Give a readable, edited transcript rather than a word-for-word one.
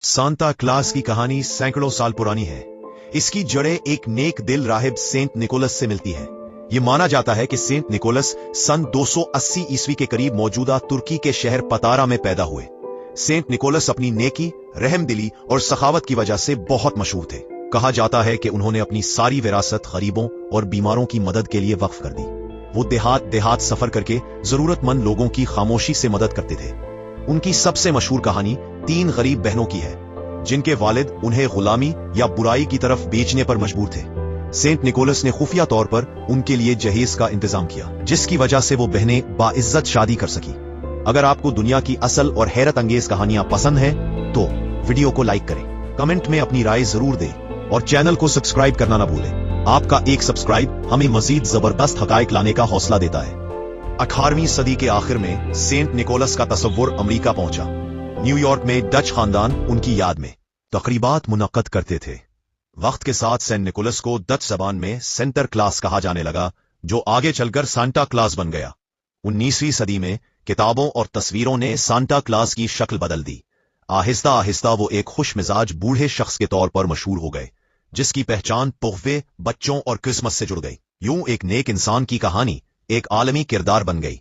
Santa Claus की कहानी सैकड़ों साल पुरानी है। इसकी जड़ें एक नेक दिल राहिब सेंट निकोलस से मिलती है। ये माना जाता है कि सेंट निकोलस सन 280 ईस्वी के करीब मौजूदा तुर्की के शहर पतारा में पैदा हुए। सेंट निकोलस अपनी नेकी, रहमदिली और सखावत की वजह से बहुत मशहूर थे। कहा जाता है कि उन्होंने अपनी सारी विरासत गरीबों और बीमारों की मदद के लिए वक्फ कर दी। वो देहात सफर करके जरूरतमंद लोगों की खामोशी से मदद करते थे। उनकी सबसे मशहूर कहानी 3 गरीब बहनों की है, जिनके वालिद उन्हें गुलामी या बुराई की तरफ बेचने पर मजबूर थे। सेंट निकोलस ने खुफिया तौर पर उनके लिए जहेज का इंतजाम किया, जिसकी वजह से वो बहनें बाइज्जत शादी कर सकी। अगर आपको दुनिया की असल और हैरत अंगेज कहानियां पसंद हैं, तो वीडियो को लाइक करें, कमेंट में अपनी राय जरूर दें और चैनल को सब्सक्राइब करना ना भूलें। आपका एक सब्सक्राइब हमें मजीद जबरदस्त हकायक लाने का हौसला देता है। 18वीं सदी के आखिर में सेंट निकोलस का तसव्वुर अमेरिका पहुंचा। न्यूयॉर्क में डच खानदान उनकी याद में तकरीबात मुनक्कद करते थे। वक्त के साथ सेंट निकोलस को डच जबान में सेंटर क्लास कहा जाने लगा, जो आगे चलकर सांता क्लास बन गया। 19वीं सदी में किताबों और तस्वीरों ने सांता क्लास की शक्ल बदल दी। आहिस्ता आहिस्ता वो एक खुश मिजाज बूढ़े शख्स के तौर पर मशहूर हो गए, जिसकी पहचान तोहफे, बच्चों और क्रिसमस से जुड़ गई। यूं एक नेक इंसान की कहानी एक आलमी किरदार बन गई।